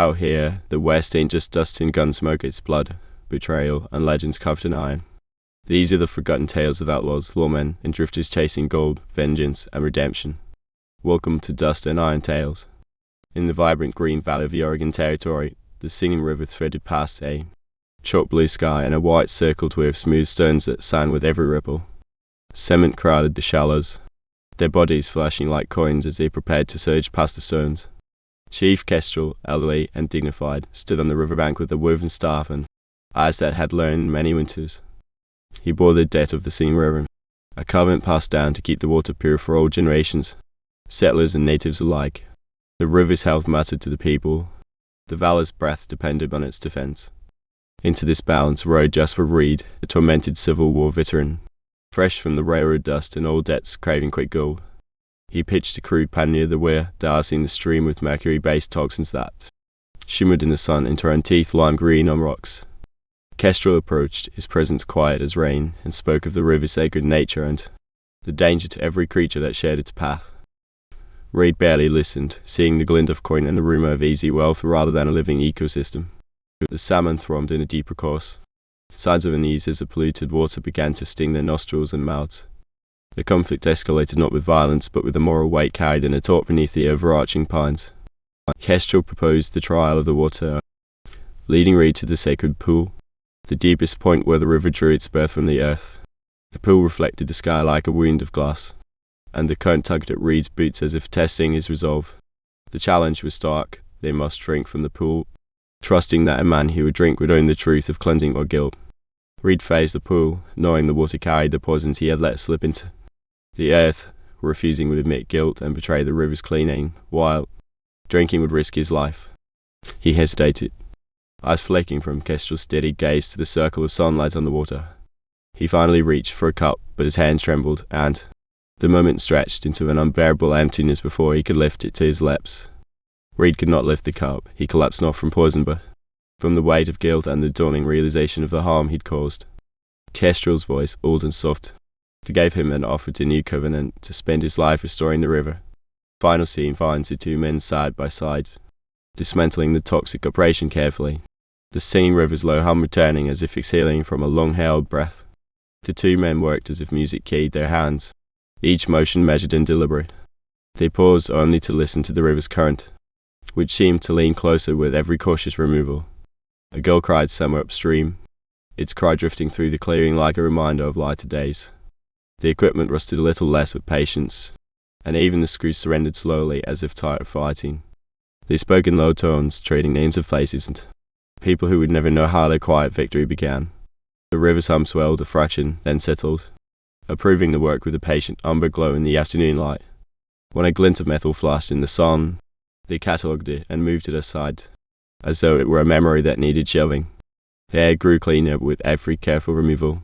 Out here, the West ain't just dust and gun smoke, it's blood, betrayal, and legends carved in iron. These are the forgotten tales of outlaws, lawmen, and drifters chasing gold, vengeance, and redemption. Welcome to Dust and Iron Tales. In the vibrant green valley of the Oregon Territory, the Singing River threaded past a chalk blue sky and a white circled with smooth stones that sang with every ripple. Cement crowded the shallows, their bodies flashing like coins as they prepared to surge past the stones. Chief Kestrel, elderly and dignified, stood on the riverbank with a woven staff and eyes that had learned many winters. He bore the debt of the Singing River, a covenant passed down to keep the water pure for all generations, settlers and natives alike. The river's health mattered to the people. The valley's breath depended on its defense. Into this balance rode Jasper Reed, a tormented Civil War veteran, fresh from the railroad dust and old debts craving quick gold. He pitched a crude pan near the weir, dousing the stream with mercury-based toxins that shimmered in the sun and turned teeth lime green on rocks. Kestrel approached, his presence quiet as rain, and spoke of the river's sacred nature and the danger to every creature that shared its path. Reed barely listened, seeing the glint of coin and the rumor of easy wealth rather than a living ecosystem. The salmon thrummed in a deeper course. Signs of unease as the polluted water began to sting their nostrils and mouths. The conflict escalated not with violence, but with the moral weight carried in a talk beneath the overarching pines. Kestrel proposed the trial of the water, leading Reed to the sacred pool, the deepest point where the river drew its birth from the earth. The pool reflected the sky like a wound of glass, and the current tugged at Reed's boots as if testing his resolve. The challenge was stark. They must drink from the pool, trusting that a man who would drink would own the truth of cleansing or guilt. Reed faced the pool, knowing the water carried the poisons he had let slip into the earth, refusing would admit guilt and betray the river's cleaning, while drinking would risk his life. He hesitated, eyes flicking from Kestrel's steady gaze to the circle of sunlight on the water. He finally reached for a cup, but his hands trembled, and the moment stretched into an unbearable emptiness before he could lift it to his lips. Reed could not lift the cup. He collapsed not from poison, but from the weight of guilt and the dawning realization of the harm he'd caused. Kestrel's voice, old and soft, forgave him and offered a new covenant to spend his life restoring the river. Final scene finds the two men side by side, dismantling the toxic operation carefully, the Singing River's low hum returning as if exhaling from a long-held breath. The two men worked as if music keyed their hands, each motion measured and deliberate. They paused only to listen to the river's current, which seemed to lean closer with every cautious removal. A gull cried somewhere upstream, its cry drifting through the clearing like a reminder of lighter days. The equipment rusted a little less with patience, and even the screws surrendered slowly as if tired of fighting. They spoke in low tones, trading names of faces and people who would never know how their quiet victory began. The river's hum swelled a fraction, then settled, approving the work with a patient umber glow in the afternoon light. When a glint of metal flashed in the sun, they catalogued it and moved it aside, as though it were a memory that needed shelving. The air grew cleaner with every careful removal,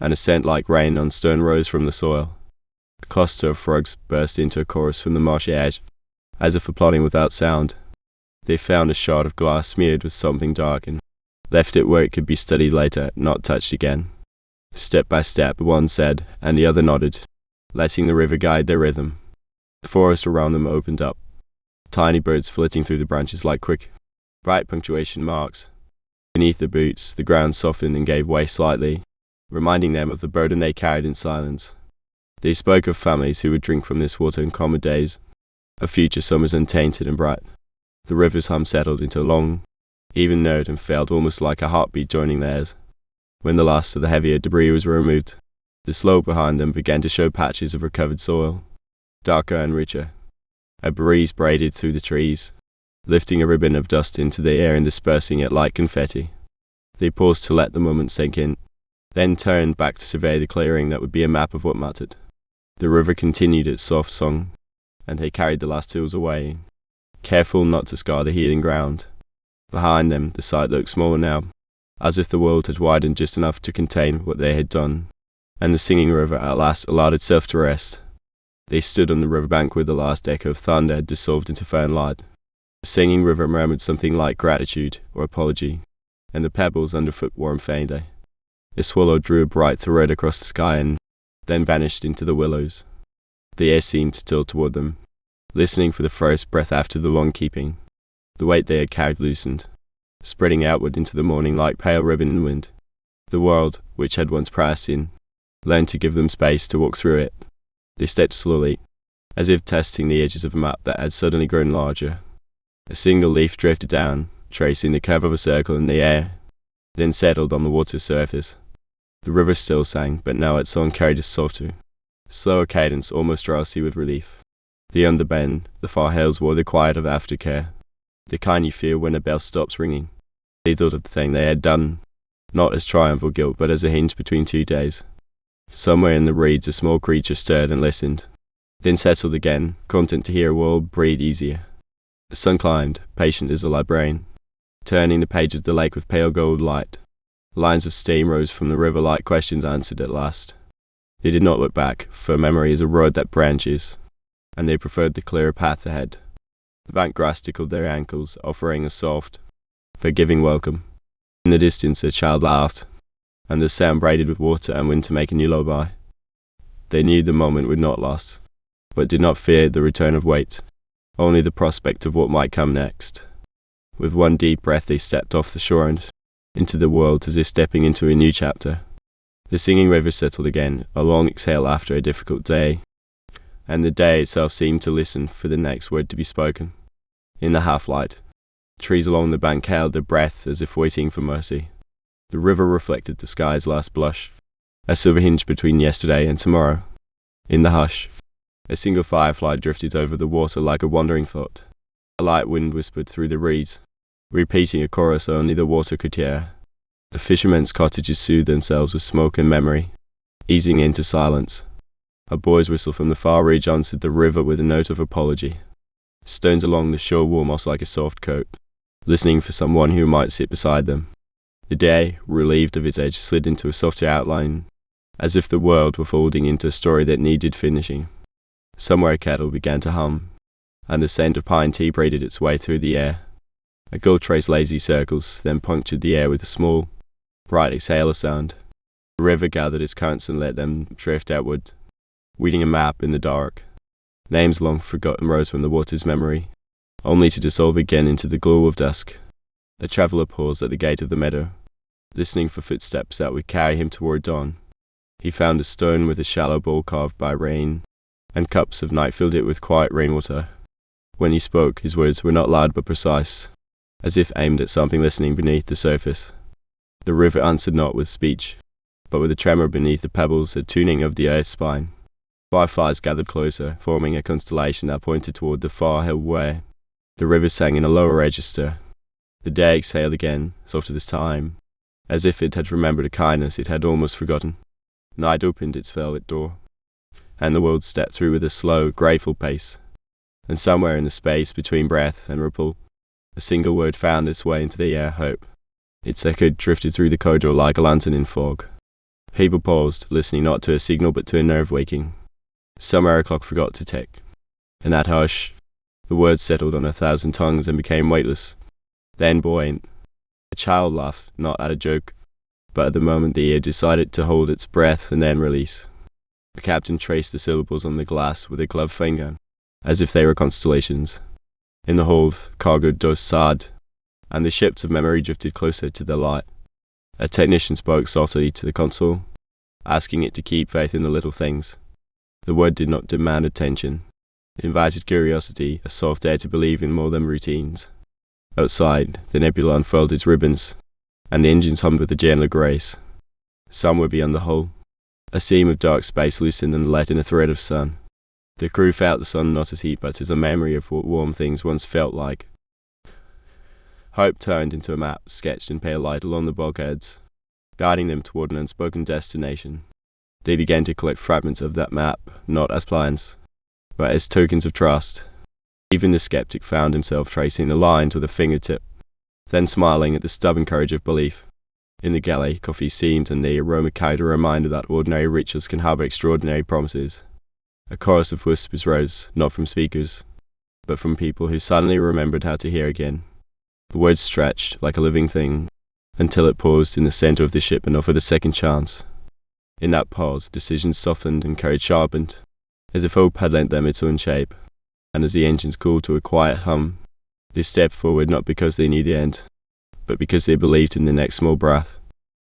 and a scent like rain on stone rose from the soil. A cluster of frogs burst into a chorus from the marshy edge, as if applauding without sound. They found a shard of glass smeared with something dark and left it where it could be studied later, not touched again. Step by step, one said, and the other nodded, letting the river guide their rhythm. The forest around them opened up, tiny birds flitting through the branches like quick, bright punctuation marks. Beneath their boots, the ground softened and gave way slightly, reminding them of the burden they carried in silence. They spoke of families who would drink from this water in calmer days, of future summers untainted and bright. The river's hum settled into a long, even note and felt almost like a heartbeat joining theirs. When the last of the heavier debris was removed, the slope behind them began to show patches of recovered soil, darker and richer. A breeze braided through the trees, lifting a ribbon of dust into the air and dispersing it like confetti. They paused to let the moment sink in, then turned back to survey the clearing that would be a map of what mattered. The river continued its soft song, and they carried the last tools away, careful not to scar the healing ground. Behind them, the site looked smaller now, as if the world had widened just enough to contain what they had done, and the Singing River at last allowed itself to rest. They stood on the riverbank where the last echo of thunder had dissolved into fern light. The Singing River murmured something like gratitude or apology, and the pebbles underfoot warmed faintly. A swallow drew a bright thread across the sky and then vanished into the willows. The air seemed to tilt toward them, listening for the first breath after the long keeping. The weight they had carried loosened, spreading outward into the morning like pale ribbon in wind. The world, which had once pressed in, learned to give them space to walk through it. They stepped slowly, as if testing the edges of a map that had suddenly grown larger. A single leaf drifted down, tracing the curve of a circle in the air, then settled on the water's surface. The river still sang, but now its song carried a softer, slower cadence, almost drowsy with relief. Beyond the bend, the far hills wore the quiet of aftercare, the kind you feel when a bell stops ringing. They thought of the thing they had done, not as triumph or guilt, but as a hinge between 2 days. Somewhere in the reeds a small creature stirred and listened, then settled again, content to hear a world breathe easier. The sun climbed, patient as a librarian, turning the pages of the lake with pale gold light. Lines of steam rose from the river like questions answered at last. They did not look back, for memory is a road that branches, and they preferred the clearer path ahead. The bank grass tickled their ankles, offering a soft, forgiving welcome. In the distance a child laughed, and the sound braided with water and wind to make a new lullaby. They knew the moment would not last, but did not fear the return of weight, only the prospect of what might come next. With one deep breath they stepped off the shore and into the world as if stepping into a new chapter. The singing river settled again, a long exhale after a difficult day, and the day itself seemed to listen for the next word to be spoken. In the half-light, trees along the bank held their breath as if waiting for mercy. The river reflected the sky's last blush, a silver hinge between yesterday and tomorrow. In the hush, a single firefly drifted over the water like a wandering thought. A light wind whispered through the reeds, repeating a chorus only the water could hear. The fishermen's cottages soothed themselves with smoke and memory, easing into silence. A boy's whistle from the far ridge answered the river with a note of apology. Stones along the shore wore moss like a soft coat, listening for someone who might sit beside them. The day, relieved of its edge, slid into a softer outline, as if the world were folding into a story that needed finishing. Somewhere a kettle began to hum, and the scent of pine tea braided its way through the air. A gull traced lazy circles, then punctured the air with a small, bright exhale of sound. The river gathered its currents and let them drift outward, weeding a map in the dark. Names long forgotten rose from the water's memory, only to dissolve again into the glow of dusk. A traveller paused at the gate of the meadow, listening for footsteps that would carry him toward dawn. He found a stone with a shallow bowl carved by rain, and cups of night filled it with quiet rainwater. When he spoke, his words were not loud but precise, as if aimed at something listening beneath the surface. The river answered not with speech, but with a tremor beneath the pebbles, a tuning of the earth's spine. Fireflies gathered closer, forming a constellation that pointed toward the far hill where the river sang in a lower register. The day exhaled again, softer this time, as if it had remembered a kindness it had almost forgotten. Night opened its velvet door, and the world stepped through with a slow, grateful pace. And somewhere in the space between breath and ripple, a single word found its way into the air: hope. Its echo drifted through the corridor like a lantern in fog. People paused, listening not to a signal but to a nerve waking. Somewhere a clock forgot to tick. In that hush, the words settled on 1,000 tongues and became weightless, then buoyant. A child laughed, not at a joke, but at the moment the ear decided to hold its breath and then release. The captain traced the syllables on the glass with a gloved finger, as if they were constellations. In the hold, cargo dosed sighed, and the ships of memory drifted closer to the light. A technician spoke softly to the console, asking it to keep faith in the little things. The word did not demand attention. It invited curiosity, a soft dare to believe in more than routines. Outside, the nebula unfurled its ribbons, and the engines hummed with a gentler grace. Some were beyond the hull. A seam of dark space loosened and let in a thread of sun. The crew felt the sun not as heat but as a memory of what warm things once felt like. Hope turned into a map sketched in pale light along the bulkheads, guiding them toward an unspoken destination. They began to collect fragments of that map, not as plans, but as tokens of trust. Even the skeptic found himself tracing the lines with a fingertip, then smiling at the stubborn courage of belief. In the galley, coffee steamed and the aroma carried a reminder that ordinary rituals can harbor extraordinary promises. A chorus of whispers rose, not from speakers, but from people who suddenly remembered how to hear again. The words stretched like a living thing, until it paused in the center of the ship and offered a second chance. In that pause, decisions softened and courage sharpened, as if hope had lent them its own shape, and as the engines cooled to a quiet hum, They stepped forward not because they knew the end, but because they believed in the next small breath.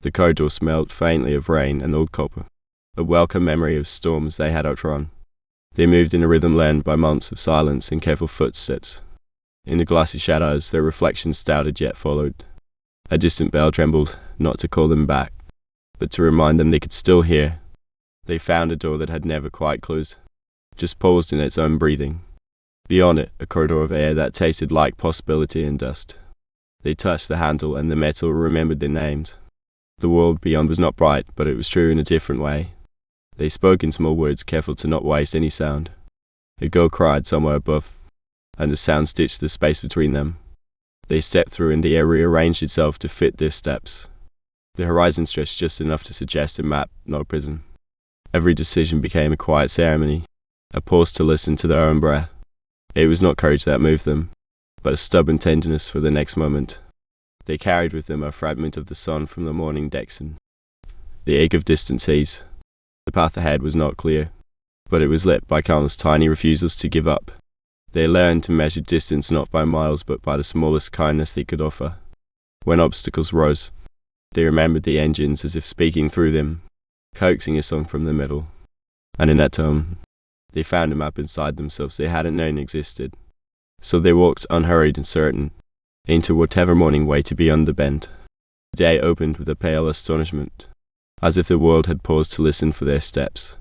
The corridor smelled faintly of rain and old copper, a welcome memory of storms they had outrun. They moved in a rhythm learned by months of silence and careful footsteps. In the glassy shadows, their reflections doubted yet followed. A distant bell trembled, not to call them back, but to remind them they could still hear. They found a door that had never quite closed, just paused in its own breathing. Beyond it, a corridor of air that tasted like possibility and dust. They touched the handle, and the metal remembered their names. The world beyond was not bright, but it was true in a different way. They spoke in small words, careful to not waste any sound. A girl cried somewhere above, and the sound stitched the space between them. They stepped through, and the air rearranged itself to fit their steps. The horizon stretched just enough to suggest a map, not a prison. Every decision became a quiet ceremony, a pause to listen to their own breath. It was not courage that moved them, but a stubborn tenderness for the next moment. They carried with them a fragment of the sun from the morning Dexon, the ache of distant seas. The path ahead was not clear, but it was lit by countless tiny refusals to give up. They learned to measure distance not by miles but by the smallest kindness they could offer. When obstacles rose, they remembered the engines as if speaking through them, coaxing a song from the middle. And in that tone, they found a map inside themselves they hadn't known existed. So they walked unhurried and certain, into whatever morning waited beyond the bend. The day opened with a pale astonishment, as if the world had paused to listen for their steps.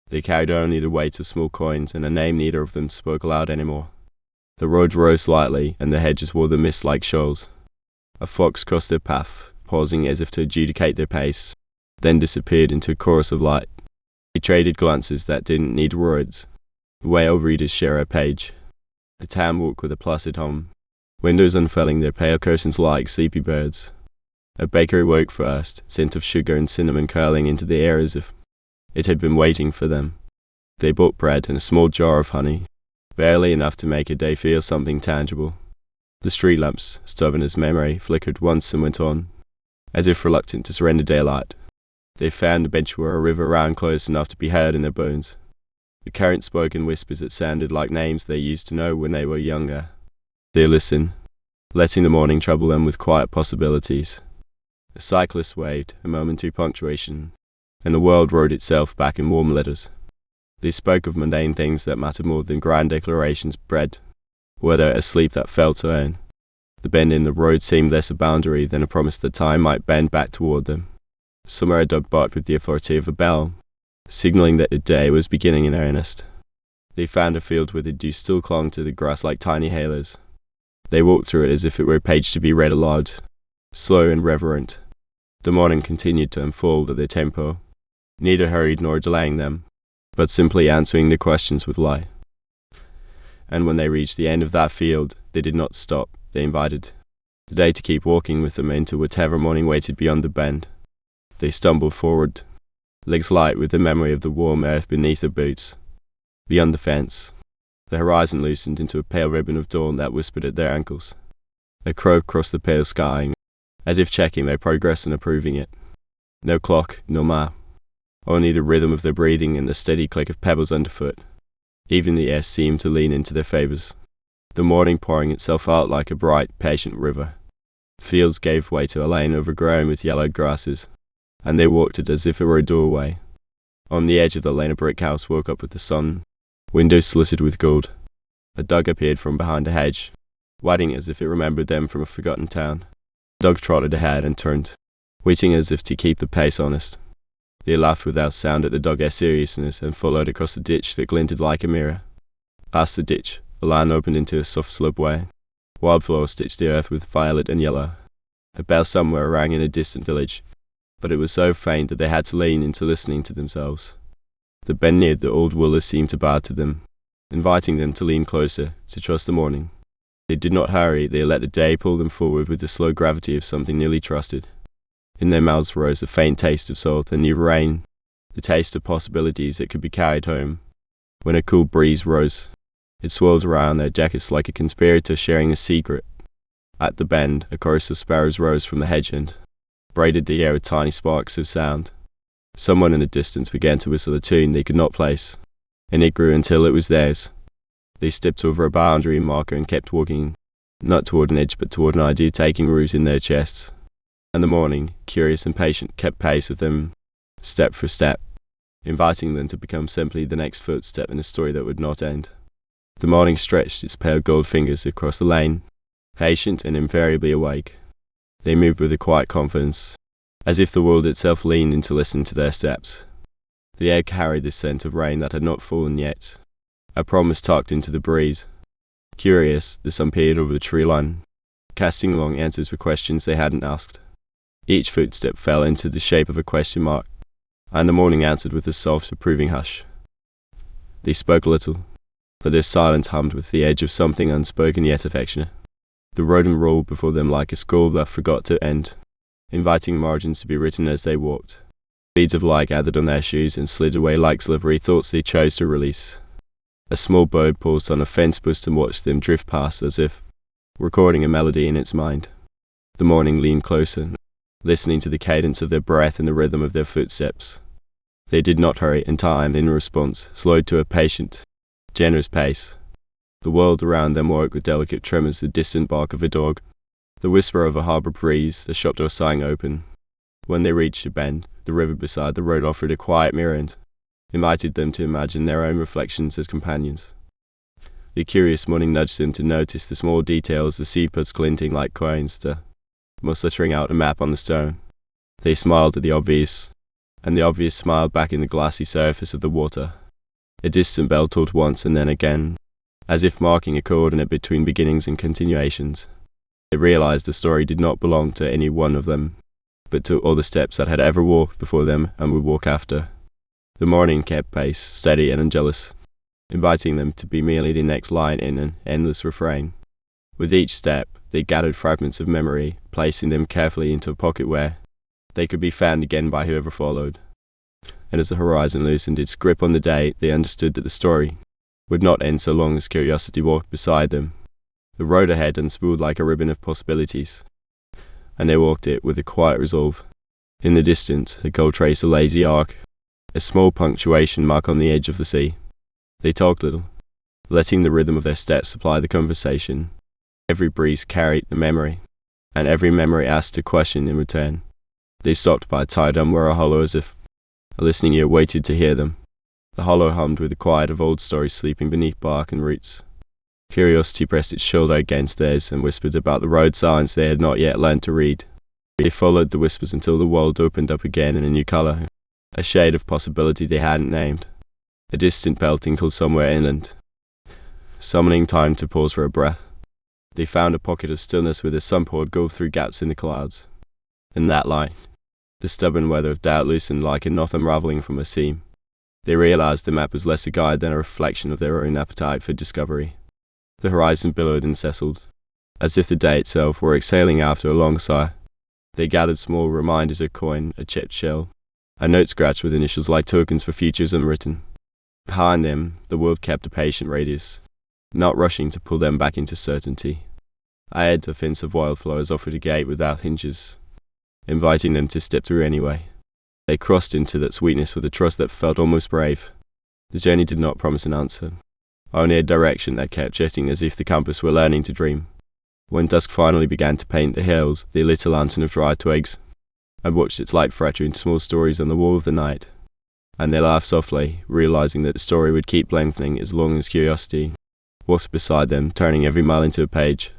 They carried only the weight of small coins, and a name neither of them spoke aloud anymore. The road rose slightly, and the hedges wore the mist like shoals. A fox crossed their path, pausing as if to adjudicate their pace, then disappeared into a chorus of light. They traded glances that didn't need words. The whale readers share a page. The town walked with a placid hum, windows unfurling their pale curtains like sleepy birds. A bakery woke first, scent of sugar and cinnamon curling into the air as if it had been waiting for them. They bought bread and a small jar of honey, barely enough to make a day feel something tangible. The street lamps, stubborn as memory, flickered once and went on, as if reluctant to surrender daylight. They found a bench where a river ran close enough to be heard in their bones. The current spoke in whispers that sounded like names they used to know when they were younger. They listened, letting the morning trouble them with quiet possibilities. A cyclist waved, a momentary punctuation, and the world wrote itself back in warm letters. They spoke of mundane things that mattered more than grand declarations: bread, weather, a sleep that fell to earn. The bend in the road seemed less a boundary than a promise that time might bend back toward them. Somewhere a dog barked with the authority of a bell, signaling that the day was beginning in earnest. They found a field where the dew still clung to the grass like tiny halos. They walked through it as if it were a page to be read aloud, slow and reverent. The morning continued to unfold at their tempo, neither hurried nor delaying them, but simply answering the questions with light. And when they reached the end of that field, they did not stop. They invited the day to keep walking with them into whatever morning waited beyond the bend. They stumbled forward, legs light with the memory of the warm earth beneath their boots. Beyond the fence, the horizon loosened into a pale ribbon of dawn that whispered at their ankles. A crow crossed the pale sky, as if checking their progress and approving it. No clock, no map, only the rhythm of their breathing and the steady click of pebbles underfoot. Even the air seemed to lean into their favors, the morning pouring itself out like a bright, patient river. Fields gave way to a lane overgrown with yellow grasses, and they walked it as if it were a doorway. On the edge of the lane a brick house woke up with the sun, windows slitted with gold. A dog appeared from behind a hedge, wagging as if it remembered them from a forgotten town. The dog trotted ahead and turned, waiting as if to keep the pace honest. They laughed without sound at the dog's seriousness and followed across the ditch that glinted like a mirror. Past the ditch, the land opened into a soft slopeway. Wildflowers stitched the earth with violet and yellow. A bell somewhere rang in a distant village, but it was so faint that they had to lean into listening to themselves. The bend near the old willows seemed to bow to them, inviting them to lean closer, to trust the morning. They did not hurry, they let the day pull them forward with the slow gravity of something newly trusted. In their mouths rose a faint taste of salt and new rain, the taste of possibilities that could be carried home. When a cool breeze rose, it swirled around their jackets like a conspirator sharing a secret. At the bend, a chorus of sparrows rose from the hedge end, braided the air with tiny sparks of sound. Someone in the distance began to whistle a tune they could not place, and it grew until it was theirs. They stepped over a boundary marker and kept walking, not toward an edge but toward an idea taking root in their chests. And the morning, curious and patient, kept pace with them, step for step, inviting them to become simply the next footstep in a story that would not end. The morning stretched its pale gold fingers across the lane, patient and invariably awake. They moved with a quiet confidence, as if the world itself leaned in to listen to their steps. The air carried the scent of rain that had not fallen yet, a promise tucked into the breeze. Curious, the sun peered over the tree line, casting long answers for questions they hadn't asked. Each footstep fell into the shape of a question mark, and the morning answered with a soft, approving hush. They spoke little, but their silence hummed with the edge of something unspoken yet affectionate. The rodent rolled before them like a scroll that forgot to end, inviting margins to be written as they walked. Beads of light gathered on their shoes and slid away like slippery thoughts they chose to release. A small bird paused on a fence post and watched them drift past as if recording a melody in its mind. The morning leaned closer, listening to the cadence of their breath and the rhythm of their footsteps. They did not hurry, and time, in response, slowed to a patient, generous pace. The world around them woke with delicate tremors, the distant bark of a dog, the whisper of a harbour breeze, the shop door sighing open. When they reached a bend, the river beside the road offered a quiet mirror and invited them to imagine their own reflections as companions. The curious morning nudged them to notice the small details, the seapuds glinting like coins, the moss lettering out a map on the stone. They smiled at the obvious, and the obvious smiled back in the glassy surface of the water. A distant bell tolled once and then again, as if marking a coordinate between beginnings and continuations. They realized the story did not belong to any one of them, but to all the steps that had ever walked before them and would walk after. The morning kept pace, steady and unjealous, inviting them to be merely the next line in an endless refrain. With each step, they gathered fragments of memory, placing them carefully into a pocket where they could be found again by whoever followed. And as the horizon loosened its grip on the day, they understood that the story would not end so long as curiosity walked beside them. The road ahead unspooled like a ribbon of possibilities, and they walked it with a quiet resolve. In the distance, a gold trace, a lazy arc, a small punctuation mark on the edge of the sea. They talked little, letting the rhythm of their steps supply the conversation. Every breeze carried a memory, and every memory asked a question in return. They stopped by a tied umbrella hollow as if a listening ear waited to hear them. The hollow hummed with the quiet of old stories sleeping beneath bark and roots. Curiosity pressed its shoulder against theirs and whispered about the road signs they had not yet learned to read. They followed the whispers until the world opened up again in a new color, a shade of possibility they hadn't named. A distant bell tinkled somewhere inland, summoning time to pause for a breath. They found a pocket of stillness where the sun poured gold through gaps in the clouds. In that light, the stubborn weather of doubt loosened like a knot unraveling from a seam. They realized the map was less a guide than a reflection of their own appetite for discovery. The horizon billowed and settled, as if the day itself were exhaling after a long sigh. They gathered small reminders, a coin, a chipped shell, a note scratched with initials like tokens for futures unwritten. Behind them, the world kept a patient radius, not rushing to pull them back into certainty. Ahead, a fence of wildflowers offered a gate without hinges, inviting them to step through anyway. They crossed into that sweetness with a trust that felt almost brave. The journey did not promise an answer, only a direction that kept shifting as if the compass were learning to dream. When dusk finally began to paint the hills, they lit a lantern of dry twigs, and watched its light fracturing small stories on the wall of the night. And they laughed softly, realizing that the story would keep lengthening as long as curiosity walked beside them, turning every mile into a page.